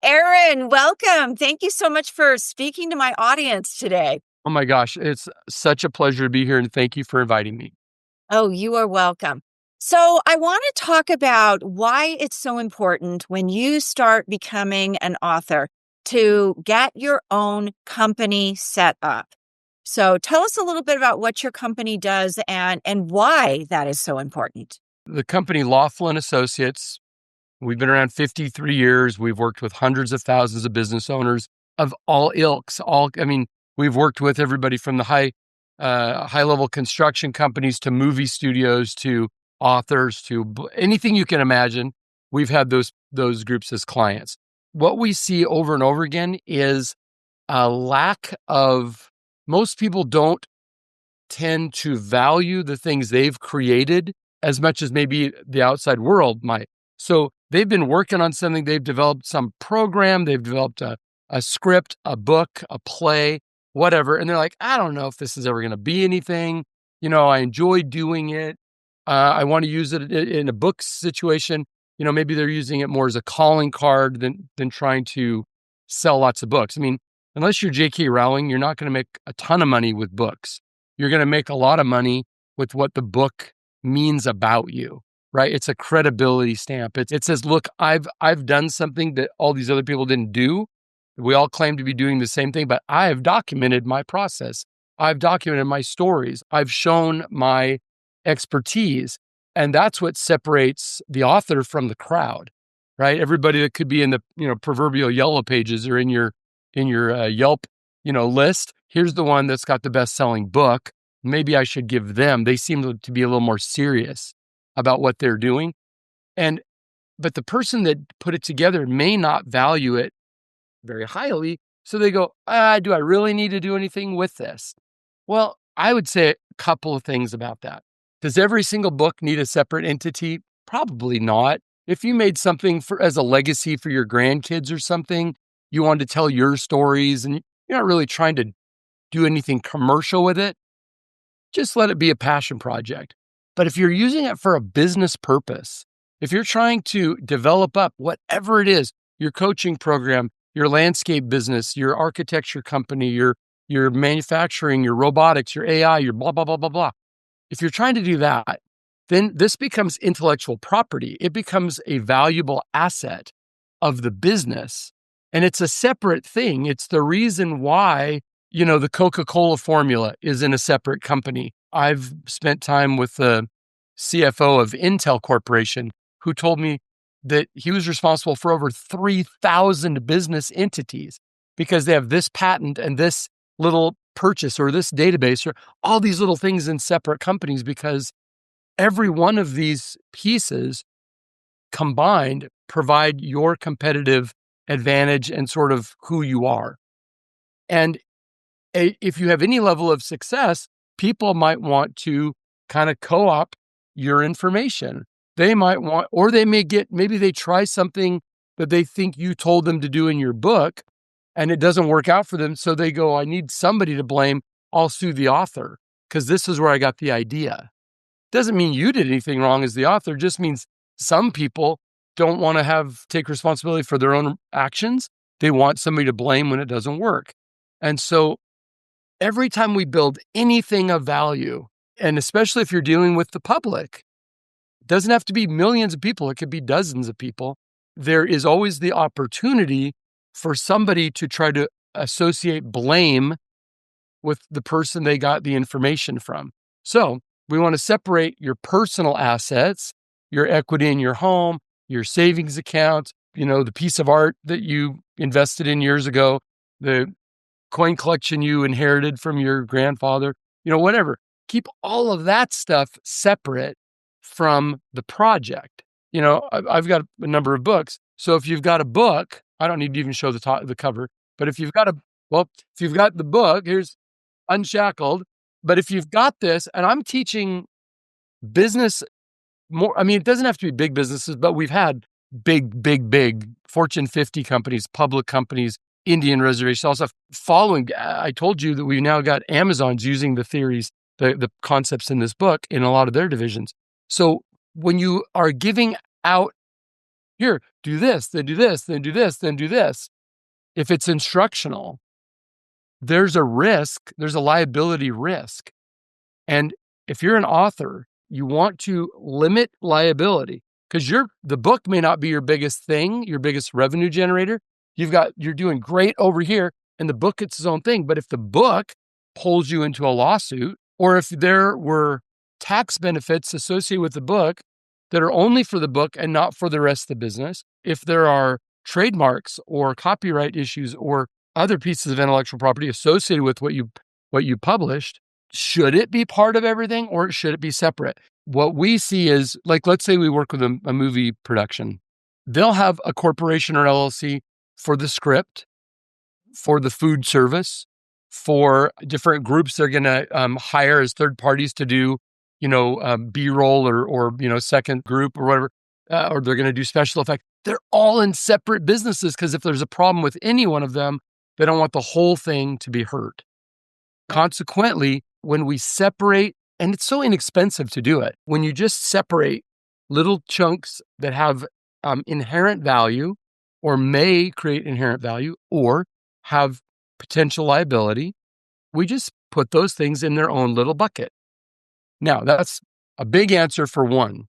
Aaron, welcome. Thank you so much for speaking to my audience today. Oh my gosh, it's such a pleasure to be here, and thank you for inviting me. Oh, you are welcome. So, I want to talk about why it's so important when you start becoming an author to get your own company set up. So, tell us a little bit about what your company does and why that is so important. The company Lawful and Associates, we've been around 53 years. We've worked with hundreds of thousands of business owners of all ilks. We've worked with everybody from the high level construction companies to movie studios to authors to anything you can imagine. We've had those groups as clients. What we see over and over again is a lack of. Most people don't tend to value the things they've created as much as maybe the outside world might. So they've been working on something, they've developed some program, they've developed a script, a book, a play, whatever. And they're like, I don't know if this is ever going to be anything. I enjoy doing it. I want to use it in a book situation. Maybe they're using it more as a calling card than trying to sell lots of books. I mean, unless you're J.K. Rowling, you're not going to make a ton of money with books. You're going to make a lot of money with what the book means about you, right? It's a credibility stamp. It says, look, I've done something that all these other people didn't do. We all claim to be doing the same thing, but I have documented my process. I've documented my stories. I've shown my expertise. And that's what separates the author from the crowd, right? Everybody that could be in the proverbial yellow pages or in your Yelp list. Here's the one that's got the best-selling book. Maybe I should give them. They seem to be a little more serious about what they're doing. But the person that put it together may not value it very highly. So they go, do I really need to do anything with this? Well, I would say a couple of things about that. Does every single book need a separate entity? Probably not. If you made something as a legacy for your grandkids or something, you wanted to tell your stories and you're not really trying to do anything commercial with it, just let it be a passion project. But if you're using it for a business purpose, if you're trying to develop up whatever it is, your coaching program, your landscape business, your architecture company, your manufacturing, your robotics, your AI, your blah, blah, blah, blah, blah. If you're trying to do that, then this becomes intellectual property. It becomes a valuable asset of the business. And it's a separate thing. It's the reason why, the Coca-Cola formula is in a separate company. I've spent time with the CFO of Intel Corporation who told me that he was responsible for over 3,000 business entities because they have this patent and this little purchase or this database or all these little things in separate companies because every one of these pieces combined provide your competitive advantage and sort of who you are. And if you have any level of success, people might want to kind of co-op your information. They might want, or they maybe they try something that they think you told them to do in your book and it doesn't work out for them. So they go, I need somebody to blame. I'll sue the author because this is where I got the idea. Doesn't mean you did anything wrong as the author, just means some people don't want to take responsibility for their own actions. They want somebody to blame when it doesn't work. And so every time we build anything of value, and especially if you're dealing with the public, it doesn't have to be millions of people. It could be dozens of people. There is always the opportunity for somebody to try to associate blame with the person they got the information from. So we want to separate your personal assets, your equity in your home, your savings account, the piece of art that you invested in years ago, the coin collection you inherited from your grandfather, whatever. Keep all of that stuff separate from the project. I've got a number of books. So if you've got a book, I don't need to even show the cover, but if you've got the book, here's Unshackled. But if you've got this, and I'm teaching business more, it doesn't have to be big businesses, but we've had big Fortune 50 companies, public companies, Indian reservations, all stuff following. I told you that we've now got Amazon's using the theories, the concepts in this book in a lot of their divisions. So when you are giving out, here, do this, then do this, then do this, then do this. If it's instructional, there's a risk, there's a liability risk. And if you're an author, you want to limit liability because the book may not be your biggest thing, your biggest revenue generator. You're doing great over here and the book gets its own thing. But if the book pulls you into a lawsuit, or if there were tax benefits associated with the book that are only for the book and not for the rest of the business, if there are trademarks or copyright issues or other pieces of intellectual property associated with what you published, should it be part of everything or should it be separate? What we see is, like, let's say we work with a movie production. They'll have a corporation or LLC for the script, for the food service, for different groups they're going to hire as third parties to do, B-roll or second group or whatever, or they're going to do special effects. They're all in separate businesses because if there's a problem with any one of them, they don't want the whole thing to be hurt. Consequently, when we separate, and it's so inexpensive to do it, when you just separate little chunks that have inherent value or may create inherent value or have potential liability, we just put those things in their own little bucket. Now, that's a big answer for one.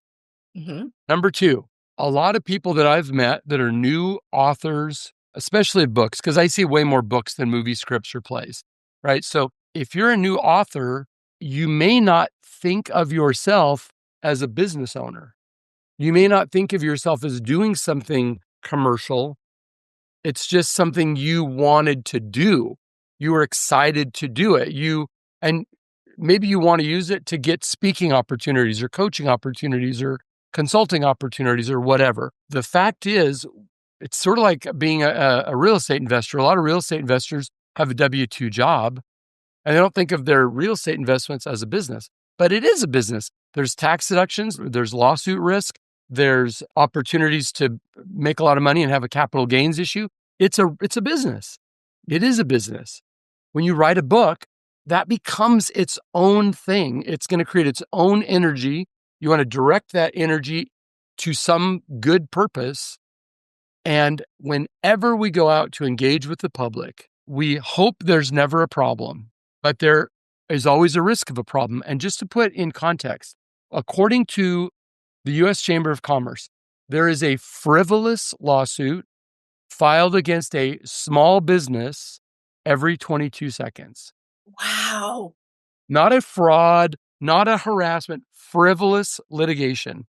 Mm-hmm. Number two, a lot of people that I've met that are new authors, especially of books, because I see way more books than movie scripts or plays, right? So if you're a new author, you may not think of yourself as a business owner. You may not think of yourself as doing something commercial. It's just something you wanted to do. You were excited to do it. And maybe you want to use it to get speaking opportunities or coaching opportunities or consulting opportunities or whatever. The fact is, it's sort of like being a real estate investor. A lot of real estate investors have a W-2 job, and they don't think of their real estate investments as a business, but it is a business. There's tax deductions, there's lawsuit risk, there's opportunities to make a lot of money and have a capital gains issue. It's a business. It is a business. When you write a book, that becomes its own thing. It's going to create its own energy. You want to direct that energy to some good purpose. And whenever we go out to engage with the public, we hope there's never a problem, but there is always a risk of a problem. And just to put in context, according to the U.S. Chamber of Commerce, there is a frivolous lawsuit filed against a small business every 22 seconds. Wow. Not a fraud, not a harassment, frivolous litigation.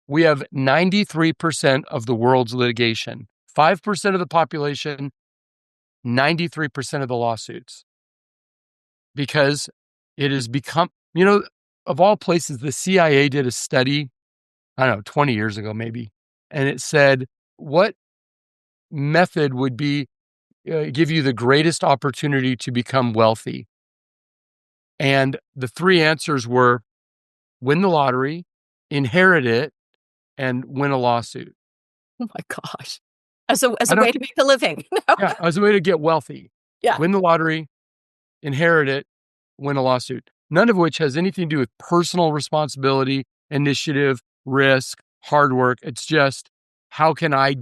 We have 93% of the world's litigation, 5% of the population, 93% of the lawsuits. Because it has become, of all places, the CIA did a study, 20 years ago maybe, and it said, what method would give you the greatest opportunity to become wealthy? And the three answers were win the lottery, inherit it, and win a lawsuit. Oh my gosh. As a way to make a living. Yeah, as a way to get wealthy. Yeah. Win the lottery, inherit it, win a lawsuit. None of which has anything to do with personal responsibility, initiative, risk, hard work. It's just, how can I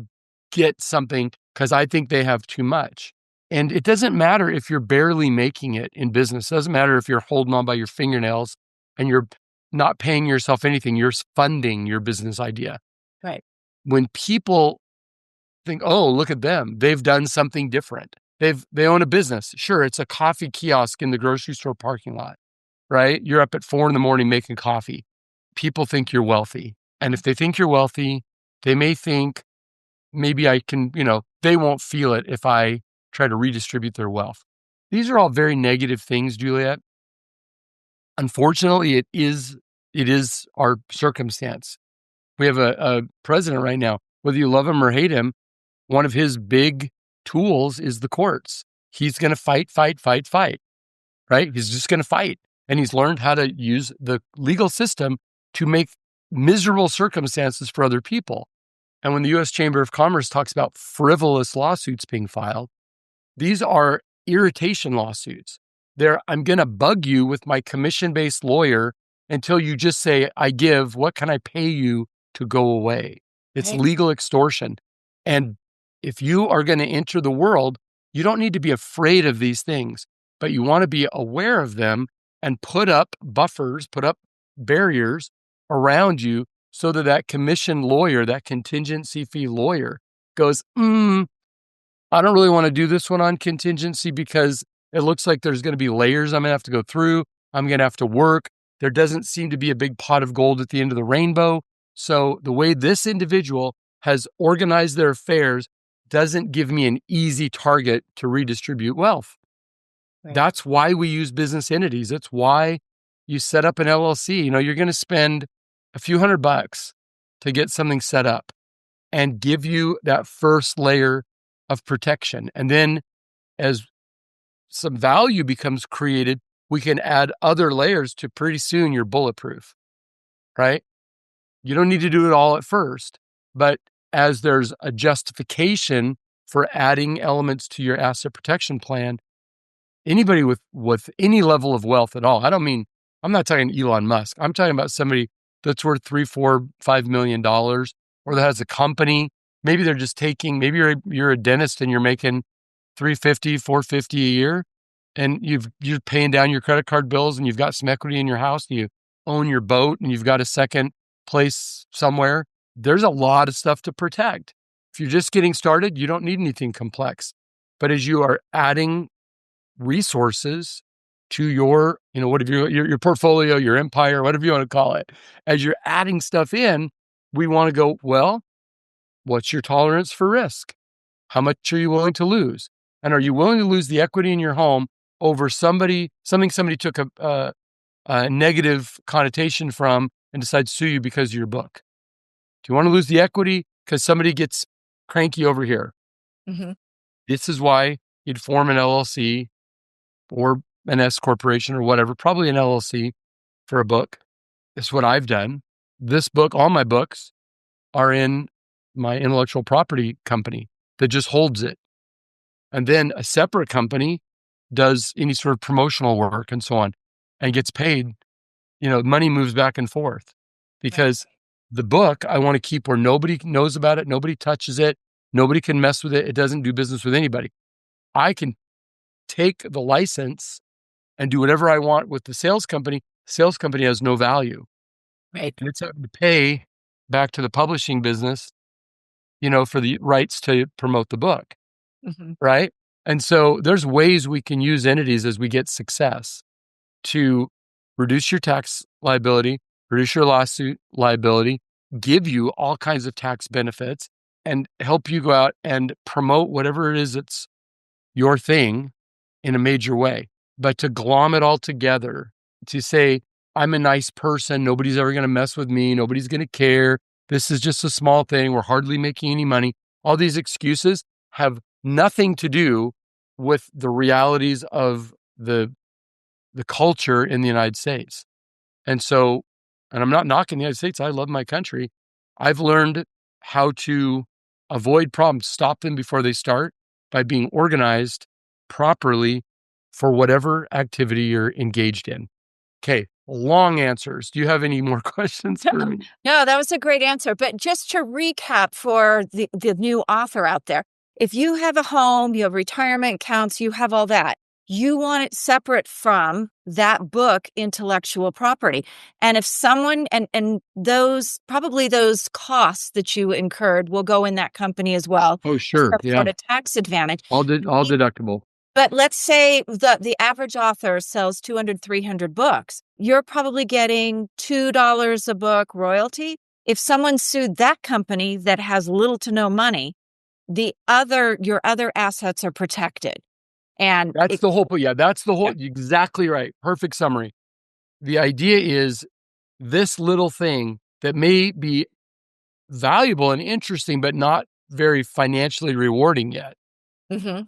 get something because I think they have too much? And it doesn't matter if you're barely making it in business. It doesn't matter if you're holding on by your fingernails and you're not paying yourself anything. You're funding your business idea. Right. When people think, oh, look at them, they've done something different. They own a business. Sure, it's a coffee kiosk in the grocery store parking lot, right? You're up at 4 a.m. making coffee. People think you're wealthy. And if they think you're wealthy, they may think maybe I can, they won't feel it if I try to redistribute their wealth. These are all very negative things, Juliet. Unfortunately, it is our circumstance. We have a president right now, whether you love him or hate him, one of his big tools is the courts. He's going to fight, right? He's just going to fight. And he's learned how to use the legal system to make miserable circumstances for other people. And when the U.S. Chamber of Commerce talks about frivolous lawsuits being filed, these are irritation lawsuits. I'm going to bug you with my commission-based lawyer until you just say, what can I pay you to go away? It's Right. legal extortion. And if you are going to enter the world, you don't need to be afraid of these things, but you want to be aware of them and put up buffers, put up barriers around you so that that commission lawyer, that contingency fee lawyer goes, I don't really want to do this one on contingency because it looks like there's going to be layers I'm going to have to go through. I'm going to have to work. There doesn't seem to be a big pot of gold at the end of the rainbow. So the way this individual has organized their affairs doesn't give me an easy target to redistribute wealth. Right. That's why we use business entities. It's why you set up an LLC. You're going to spend a few $100 to get something set up and give you that first layer of protection. And then as some value becomes created, we can add other layers to pretty soon you're bulletproof, right? You don't need to do it all at first, but as there's a justification for adding elements to your asset protection plan, anybody with any level of wealth at all, I'm not talking Elon Musk. I'm talking about somebody that's worth $3, $4, $5 million, or that has a company. Maybe they're just maybe you're a dentist and you're making $350, $450 a year, and you're paying down your credit card bills and you've got some equity in your house and you own your boat and you've got a second place somewhere. There's a lot of stuff to protect. If you're just getting started, you don't need anything complex. But as you are adding resources to your, whatever your portfolio, your empire, whatever you want to call it, as you're adding stuff in, we want to go, well, what's your tolerance for risk? How much are you willing to lose? And are you willing to lose the equity in your home over something somebody took a negative connotation from and decides to sue you because of your book? Do you want to lose the equity because somebody gets cranky over here? Mm-hmm. This is why you'd form an LLC or an S corporation or whatever, probably an LLC for a book. It's what I've done. This book, all my books are in my intellectual property company that just holds it. And then a separate company does any sort of promotional work and so on and gets paid. Money moves back and forth because the book I want to keep where nobody knows about it. Nobody touches it. Nobody can mess with it. It doesn't do business with anybody. I can take the license and do whatever I want with the sales company. Sales company has no value. Right. And it's to pay back to the publishing business, for the rights to promote the book. Mm-hmm. Right. And so there's ways we can use entities as we get success to reduce your tax liability, reduce your lawsuit liability, give you all kinds of tax benefits, and help you go out and promote whatever it is that's your thing in a major way. But to glom it all together, to say, I'm a nice person, nobody's ever going to mess with me, nobody's going to care, this is just a small thing, we're hardly making any money. All these excuses have nothing to do with the realities of the culture in the United States. And so, and I'm not knocking the United States, I love my country. I've learned how to avoid problems, stop them before they start by being organized properly for whatever activity you're engaged in. Okay, long answers. Do you have any more questions for me? No, that was a great answer. But just to recap for the new author out there, if you have a home, you have retirement accounts, you have all that, you want it separate from that book, intellectual property. And if someone, and those costs that you incurred will go in that company as well. Oh, sure. Some Yeah. sort of tax advantage. All deductible. But let's say the average author sells 200, 300 books. You're probably getting $2 a book royalty. If someone sued that company that has little to no money, your other assets are protected. And That's the whole, exactly right. Perfect summary. The idea is this little thing that may be valuable and interesting, but not very financially rewarding yet. Mm-hmm.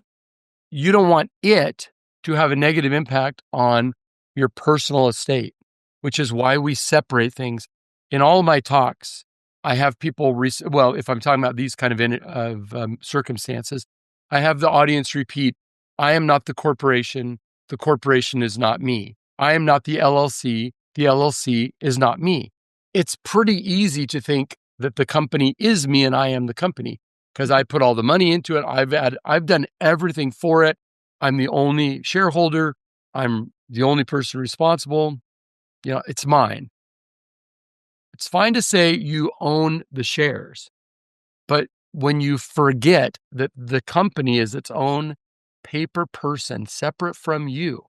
You don't want it to have a negative impact on your personal estate, which is why we separate things. In all of my talks, I have people, if I'm talking about these kind of circumstances, I have the audience repeat, I am not the corporation is not me. I am not the LLC is not me. It's pretty easy to think that the company is me and I am the company because I put all the money into it. I've done everything for it. I'm the only shareholder. I'm the only person responsible. It's mine. It's fine to say you own the shares, but when you forget that the company is its own paper person separate from you,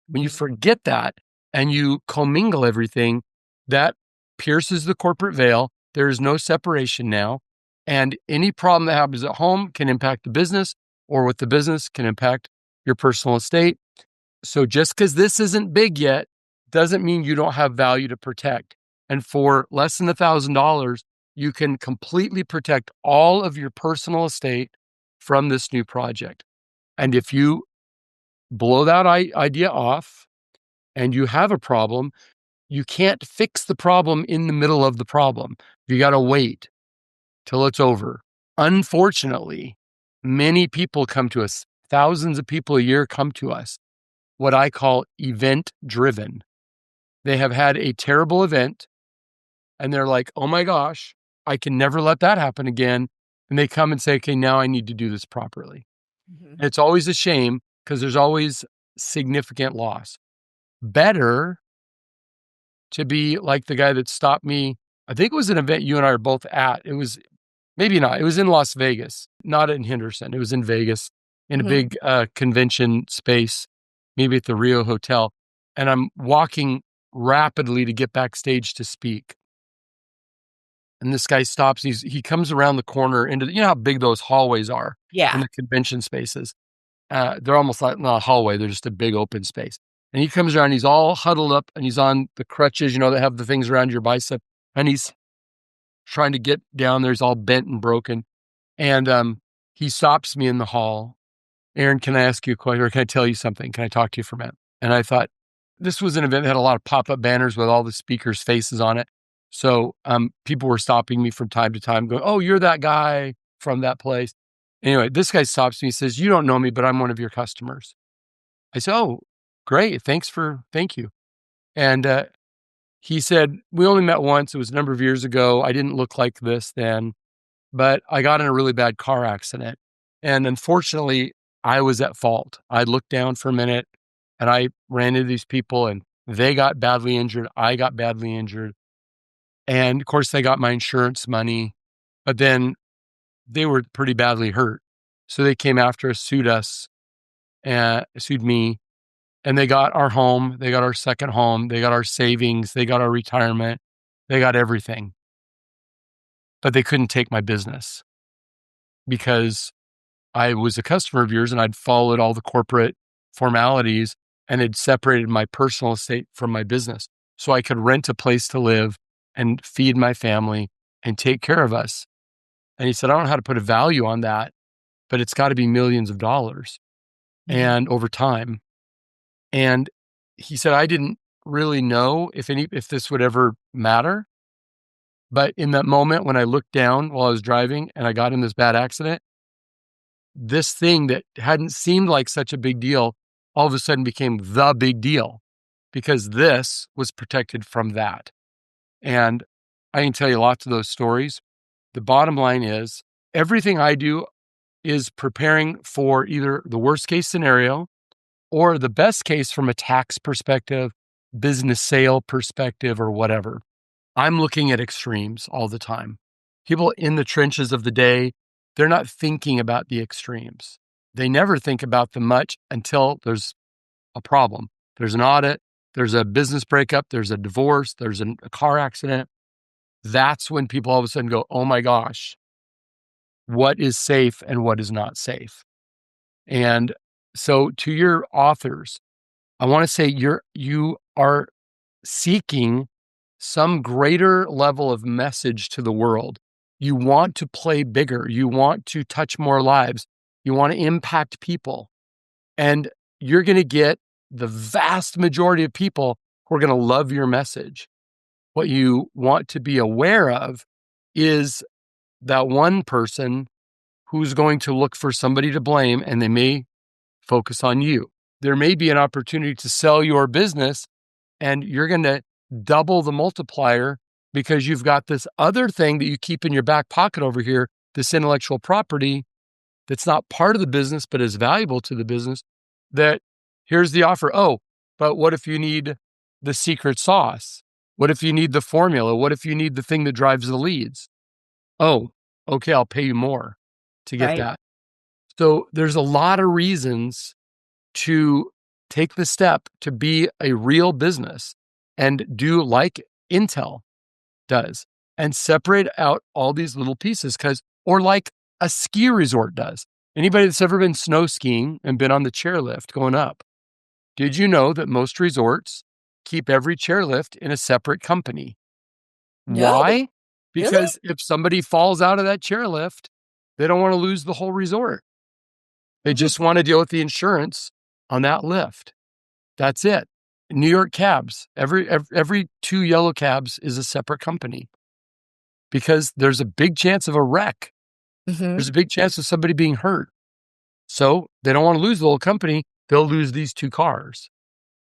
when you forget that and you commingle everything, that pierces the corporate veil. There is no separation now. And any problem that happens at home can impact the business, or with the business can impact your personal estate. So just because this isn't big yet doesn't mean you don't have value to protect. And for less than $1,000, you can completely protect all of your personal estate from this new project. And if you blow that idea off and you have a problem, you can't fix the problem in the middle of the problem. You got to wait till it's over. Unfortunately, many people come to us, thousands of people a year come to us, what I call event driven. They have had a terrible event and they're like, oh my gosh, I can never let that happen again. And they come and say, okay, now I need to do this properly. And it's always a shame because there's always significant loss. Better to be like the guy that stopped me. I think it was an event you and I are both at. It was maybe not. It was in Las Vegas, not in Henderson. It was in Vegas in a big convention space, maybe at the Rio Hotel. And I'm walking rapidly to get backstage to speak. And this guy stops. He comes around the corner into, how big those hallways are in the convention spaces. They're almost like not a hallway. They're just a big open space. And he comes around, he's all huddled up and he's on the crutches, that have the things around your bicep. And he's trying to get down there. He's all bent and broken. And he stops me in the hall. Aaron, can I ask you a question or can I tell you something? Can I talk to you for a minute? And I thought this was an event that had a lot of pop-up banners with all the speakers' faces on it. So people were stopping me from time to time going, oh, you're that guy from that place. Anyway, this guy stops me. He says, you don't know me, but I'm one of your customers. I said, oh, great. Thank you. And he said, we only met once. It was a number of years ago. I didn't look like this then, but I got in a really bad car accident. And unfortunately, I was at fault. I looked down for a minute and I ran into these people and they got badly injured. I got badly injured. And of course, they got my insurance money, but then they were pretty badly hurt. So they came after us, sued me. And they got our home, they got our second home, they got our savings, they got our retirement, they got everything. But they couldn't take my business because I was a customer of yours and I'd followed all the corporate formalities and had separated my personal estate from my business. So I could rent a place to live and feed my family and take care of us. And he said, I don't know how to put a value on that, but it's got to be millions of dollars and over time. And he said, I didn't really know if this would ever matter. But in that moment, when I looked down while I was driving and I got in this bad accident, this thing that hadn't seemed like such a big deal, all of a sudden became the big deal because this was protected from that. And I can tell you lots of those stories. The bottom line is everything I do is preparing for either the worst case scenario or the best case from a tax perspective, business sale perspective, or whatever. I'm looking at extremes all the time. People in the trenches of the day, they're not thinking about the extremes. They never think about them much until there's a problem. There's an audit, there's a business breakup, there's a divorce, there's a car accident. That's when people all of a sudden go, oh my gosh, what is safe and what is not safe? And so to your authors, I want to say you are seeking some greater level of message to the world. You want to play bigger. You want to touch more lives. You want to impact people. And you're going to get the vast majority of people who are going to love your message. What you want to be aware of is that one person who's going to look for somebody to blame, and they may focus on you. There may be an opportunity to sell your business and you're going to double the multiplier because you've got this other thing that you keep in your back pocket over here, this intellectual property that's not part of the business, but is valuable to the business, that here's the offer. Oh, but what if you need the secret sauce? What if you need the formula? What if you need the thing that drives the leads? Oh, okay, I'll pay you more to get Right. that. So there's a lot of reasons to take the step to be a real business and do like Intel does and separate out all these little pieces, or like a ski resort does. Anybody that's ever been snow skiing and been on the chairlift going up, did you know that most resorts keep every chairlift in a separate company? No, Why? really? Because if somebody falls out of that chairlift, they don't want to lose the whole resort. They Mhm. just want to deal with the insurance on that lift. That's it. New York cabs, every two yellow cabs is a separate company because there's a big chance of a wreck. Mhm. There's a big chance of somebody being hurt. So they don't want to lose the whole company. They'll lose these two cars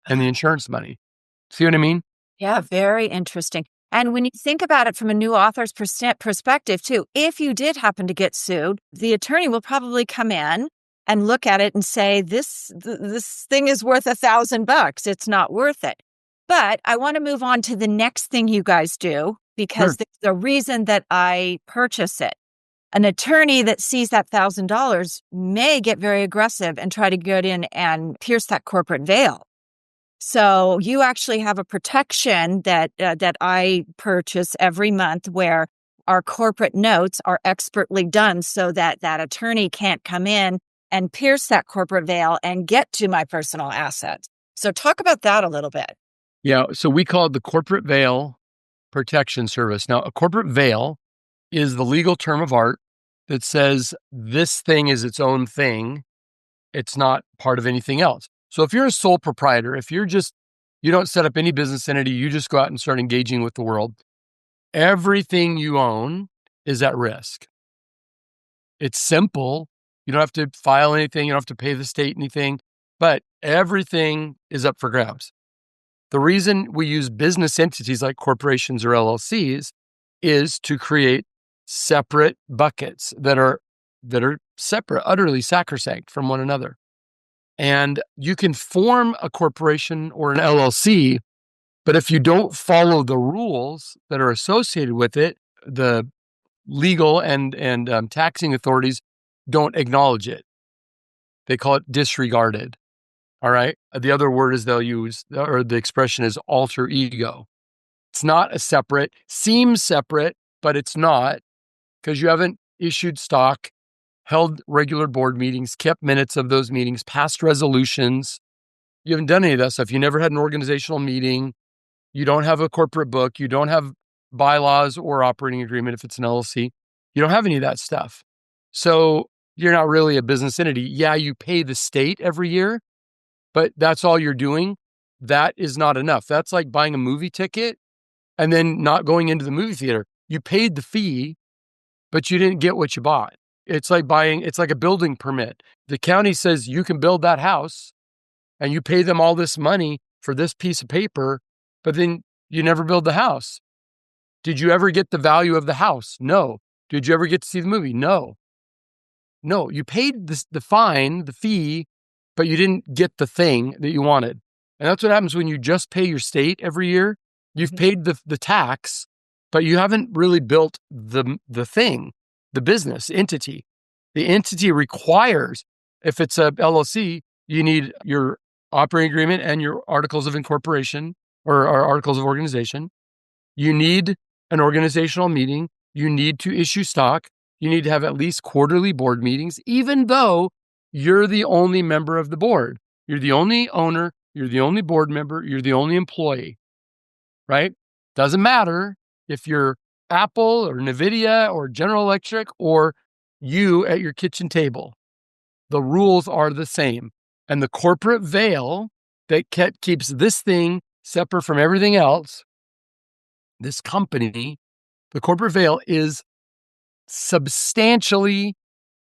and the insurance money. See what I mean? Yeah, very interesting. And when you think about it from a new author's perspective, too, if you did happen to get sued, the attorney will probably come in and look at it and say, this thing is worth $1,000. It's not worth it. But I want to move on to the next thing you guys do, because Sure. there's a reason that I purchase it. An attorney that sees that $1,000 may get very aggressive and try to get in and pierce that corporate veil. So you actually have a protection that I purchase every month, where our corporate notes are expertly done so that that attorney can't come in and pierce that corporate veil and get to my personal assets. So talk about that a little bit. Yeah. So we call it the corporate veil protection service. Now, a corporate veil is the legal term of art that says this thing is its own thing. It's not part of anything else. So if you're a sole proprietor, you don't set up any business entity, you just go out and start engaging with the world, everything you own is at risk. It's simple. You don't have to file anything. You don't have to pay the state anything, but everything is up for grabs. The reason we use business entities like corporations or LLCs is to create separate buckets that are separate, utterly sacrosanct from one another. And you can form a corporation or an LLC, but if you don't follow the rules that are associated with it, the legal and taxing authorities don't acknowledge it. They call it disregarded. All right. The other word is they'll use, or the expression is alter ego. It's not a separate, seems separate, but it's not, because you haven't issued stock, held regular board meetings, kept minutes of those meetings, passed resolutions. You haven't done any of that stuff. You never had an organizational meeting. You don't have a corporate book. You don't have bylaws or operating agreement if it's an LLC. You don't have any of that stuff. So you're not really a business entity. Yeah, you pay the state every year, but that's all you're doing. That is not enough. That's like buying a movie ticket and then not going into the movie theater. You paid the fee, but you didn't get what you bought. It's like a building permit. The county says you can build that house and you pay them all this money for this piece of paper, but then you never build the house. Did you ever get the value of the house? No. Did you ever get to see the movie? No. No, you paid the fine, the fee, but you didn't get the thing that you wanted. And that's what happens when you just pay your state every year. You've paid the tax, but you haven't really built the thing, the business entity. The entity requires, if it's a LLC, you need your operating agreement and your articles of incorporation or articles of organization. You need an organizational meeting. You need to issue stock. You need to have at least quarterly board meetings, even though you're the only member of the board. You're the only owner. You're the only board member. You're the only employee, right? Doesn't matter if you're Apple or NVIDIA or General Electric or you at your kitchen table. The rules are the same. And the corporate veil that keeps this thing separate from everything else, this company, the corporate veil is substantially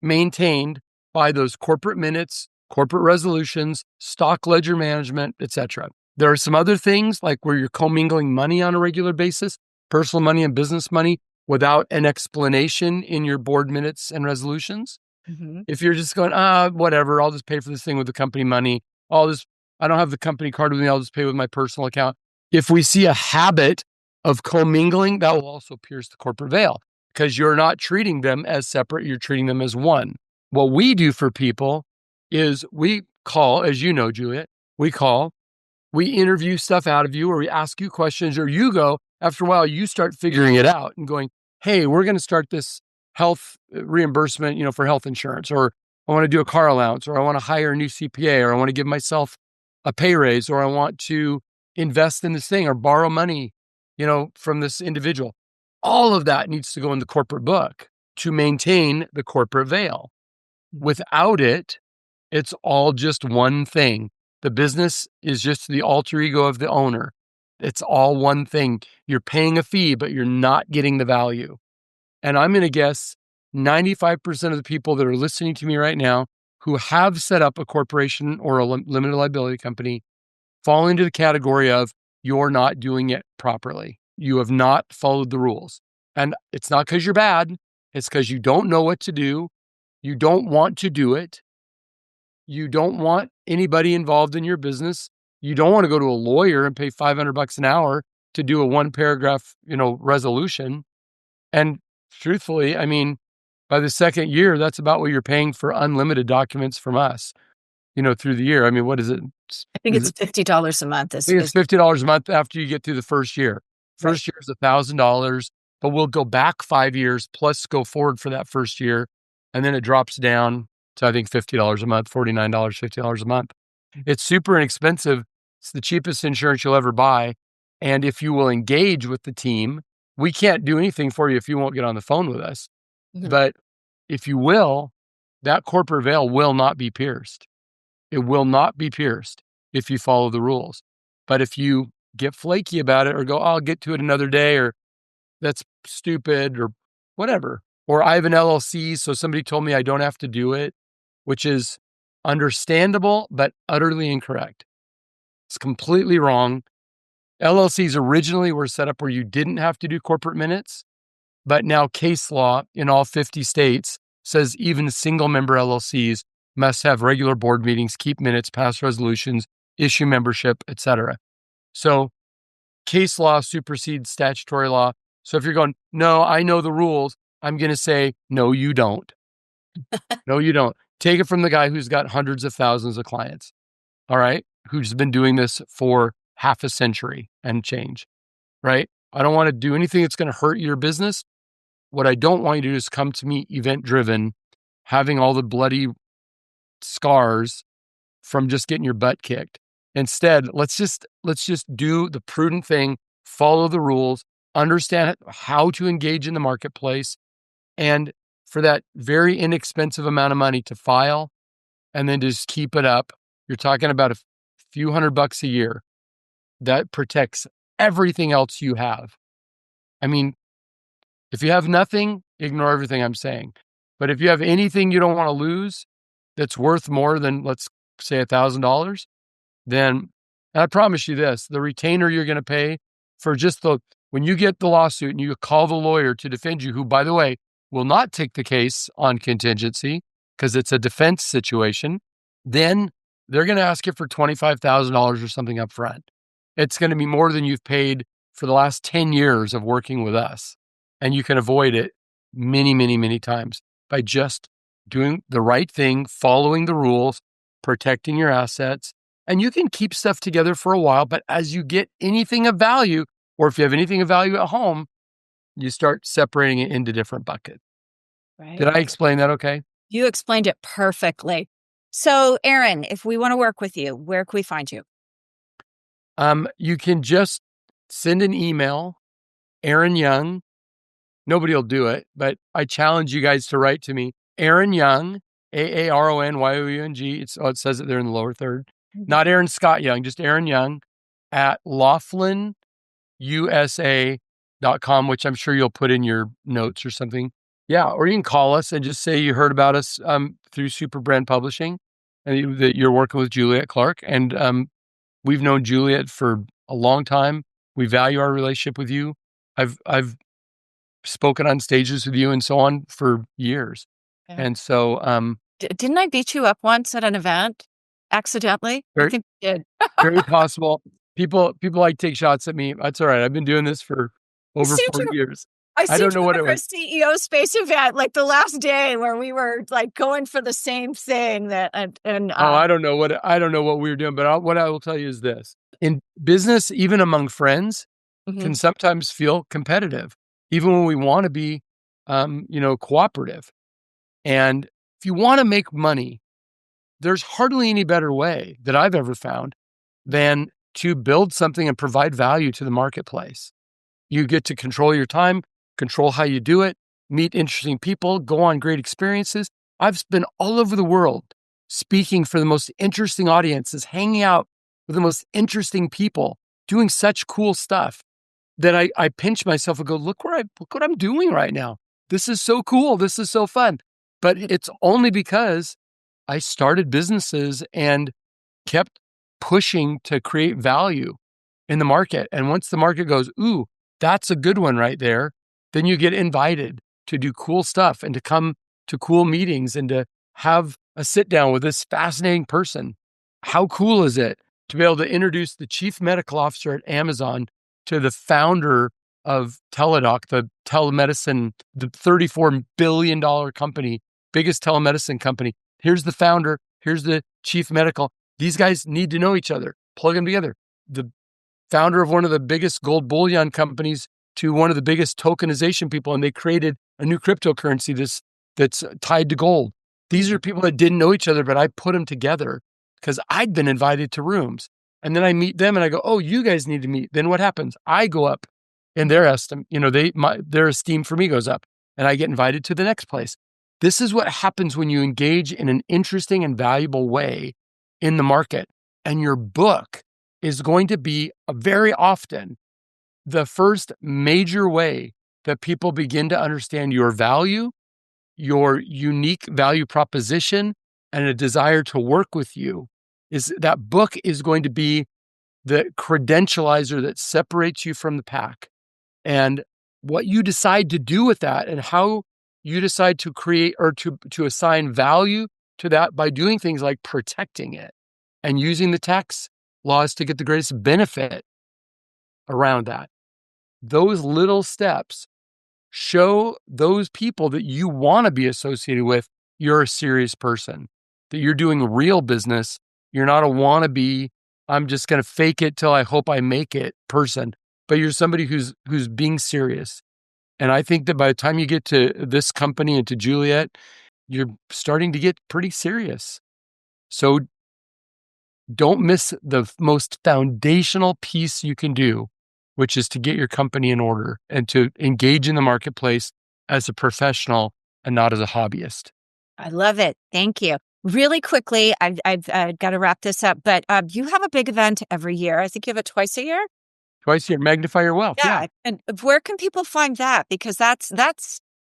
maintained by those corporate minutes, corporate resolutions, stock ledger management, etc. There are some other things like where you're commingling money on a regular basis. personal money and business money without an explanation in your board minutes and resolutions. Mm-hmm. If you're just going, whatever, I'll just pay for this thing with the company money. I don't have the company card with me. I'll just pay with my personal account. If we see a habit of commingling, that will also pierce the corporate veil because you're not treating them as separate. You're treating them as one. What we do for people is we call, as you know, Juliet, we interview stuff out of you, or we ask you questions, or you go, after a while, you start figuring it out and going, hey, we're going to start this health reimbursement, for health insurance, or I want to do a car allowance, or I want to hire a new CPA, or I want to give myself a pay raise, or I want to invest in this thing or borrow money, from this individual. All of that needs to go in the corporate book to maintain the corporate veil. Without it, it's all just one thing. The business is just the alter ego of the owner. It's all one thing. You're paying a fee, but you're not getting the value. And I'm going to guess 95% of the people that are listening to me right now who have set up a corporation or a limited liability company fall into the category of you're not doing it properly. You have not followed the rules. And it's not because you're bad. It's because you don't know what to do. You don't want to do it. You don't want anybody involved in your business. You don't want to go to a lawyer and pay $500 an hour to do a one paragraph, resolution. And truthfully, by the second year, that's about what you're paying for unlimited documents from us, through the year. What is it? I think it's $50 a month. I think it's $50 a month after you get through the first year. First Right. year is $1,000, but we'll go back 5 years plus go forward for that first year. And then it drops down to, I think, $50 a month, $49, $50 a month. It's super inexpensive. It's the cheapest insurance you'll ever buy. And if you will engage with the team, we can't do anything for you if you won't get on the phone with us. Mhm. But if you will, that corporate veil will not be pierced. It will not be pierced if you follow the rules. But if you get flaky about it or go, I'll get to it another day, or that's stupid, or whatever, or I have an LLC, so somebody told me I don't have to do it, which is understandable, but utterly incorrect. It's completely wrong. LLCs originally were set up where you didn't have to do corporate minutes, but now case law in all 50 states says even single member LLCs must have regular board meetings, keep minutes, pass resolutions, issue membership, etc. So case law supersedes statutory law. So if you're going, no, I know the rules, I'm going to say, no, you don't. No, you don't. Take it from the guy who's got hundreds of thousands of clients, all right, who's been doing this for half a century and change, right? I don't want to do anything that's going to hurt your business. What I don't want you to do is come to me event driven, having all the bloody scars from just getting your butt kicked. Instead, let's just do the prudent thing, follow the rules, understand how to engage in the marketplace, and for that very inexpensive amount of money to file and then just keep it up, you're talking about a few $100 a year that protects everything else you have. If you have nothing, ignore everything I'm saying. But if you have anything you don't want to lose that's worth more than, let's say, $1,000, then I promise you this, the retainer you're going to pay for when you get the lawsuit and you call the lawyer to defend you, who, by the way, will not take the case on contingency because it's a defense situation, then they're going to ask you for $25,000 or something up front. It's going to be more than you've paid for the last 10 years of working with us. And you can avoid it many, many, many times by just doing the right thing, following the rules, protecting your assets. And you can keep stuff together for a while, but as you get anything of value, or if you have anything of value at home, you start separating it into different buckets. Right. Did I explain that okay? You explained it perfectly. So, Aaron, if we want to work with you, where can we find you? You can just send an email, Aaron Young. Nobody will do it, but I challenge you guys to write to me, Aaron Young, AARONYOUNG. It says it there in the lower third. Not Aaron Scott Young, just Aaron Young at LaughlinUSA.com, which I'm sure you'll put in your notes or something. Yeah, or you can call us and just say you heard about us through Super Brand Publishing and that you're working with Juliet Clark. And we've known Juliet for a long time. We value our relationship with you. I've spoken on stages with you and so on for years. Yeah. And so, Didn't I beat you up once at an event accidentally? I very, think I did. very possible. People like take shots at me. That's all right. I've been doing this for I over seem 40 to years. I I seem don't to know what it remember a was. CEO space event, like the last day where we were like going for the same thing that and Oh, I don't know what we were doing, but what I will tell you is this. In business, even among friends, can mhm. sometimes feel competitive, even when we want to be, cooperative. And if you want to make money, there's hardly any better way that I've ever found than to build something and provide value to the marketplace. You get to control your time, control how you do it, meet interesting people, go on great experiences. I've been all over the world speaking for the most interesting audiences, hanging out with the most interesting people, doing such cool stuff that I pinch myself and go, look what I'm doing right now. This is so cool. This is so fun. But it's only because I started businesses and kept pushing to create value in the market. And once the market goes, ooh, that's a good one right there, then you get invited to do cool stuff and to come to cool meetings and to have a sit down with this fascinating person. How cool is it to be able to introduce the chief medical officer at Amazon to the founder of Teladoc, the telemedicine, the $34 billion company, biggest telemedicine company. Here's the founder. Here's the chief medical. These guys need to know each other. Plug them together. The founder of one of the biggest gold bullion companies to one of the biggest tokenization people, and they created a new cryptocurrency that's tied to gold. These are people that didn't know each other, but I put them together because I'd been invited to rooms. And then I meet them and I go, oh, you guys need to meet. Then what happens? I go up in their estimate, their esteem for me goes up and I get invited to the next place. This is what happens when you engage in an interesting and valuable way in the market. And your book is going to be very often the first major way that people begin to understand your value, your unique value proposition, and a desire to work with you. Is that book is going to be the credentializer that separates you from the pack. And what you decide to do with that and how you decide to create or to assign value to that by doing things like protecting it and using the tax laws to get the greatest benefit around that. Those little steps show those people that you want to be associated with, you're a serious person, that you're doing real business. You're not a wannabe, I'm just going to fake it till I hope I make it person, but you're somebody who's being serious. And I think that by the time you get to this company and to Juliet, you're starting to get pretty serious. So don't miss the most foundational piece you can do, which is to get your company in order and to engage in the marketplace as a professional and not as a hobbyist. I love it. Thank you. Really quickly, I've got to wrap this up, but you have a big event every year. I think you have it twice a year. Twice a year, magnify your wealth. Yeah. Yeah. And where can people find that? Because that's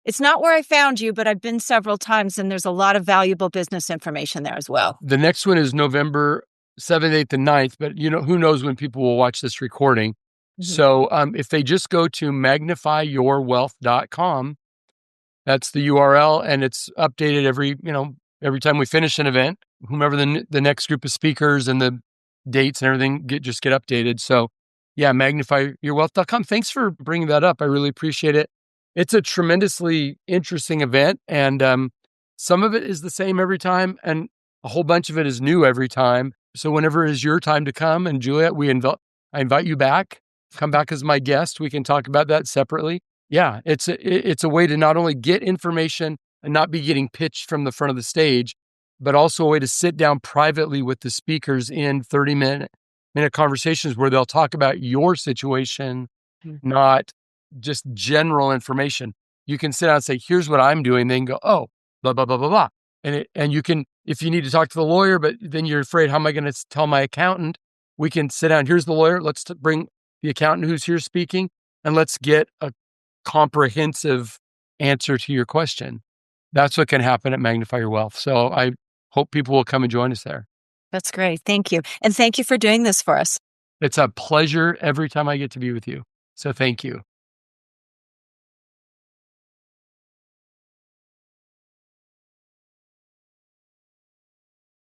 it's not where I found you, but I've been several times and there's a lot of valuable business information there as well. The next one is November 7th, 8th, and 9th, but who knows when people will watch this recording. Mhm. So if they just go to magnifyyourwealth.com, that's the URL, and it's updated every time we finish an event, whomever the next group of speakers and the dates and everything get updated. So yeah, magnifyyourwealth.com. Thanks for bringing that up. I really appreciate it. It's a tremendously interesting event, and some of it is the same every time, and a whole bunch of it is new every time. So whenever it is your time to come, and Juliet, I invite you back. Come back as my guest. We can talk about that separately. Yeah, it's a way to not only get information and not be getting pitched from the front of the stage, but also a way to sit down privately with the speakers in 30-minute conversations where they'll talk about your situation, not just general information. You can sit down and say, here's what I'm doing. Then go, oh, blah, blah, blah, blah, blah. And you can, if you need to talk to the lawyer, but then you're afraid, how am I going to tell my accountant? We can sit down. Here's the lawyer. Let's bring the accountant who's here speaking, and let's get a comprehensive answer to your question. That's what can happen at Magnify Your Wealth. So I hope people will come and join us there. That's great. Thank you. And thank you for doing this for us. It's a pleasure every time I get to be with you. So thank you.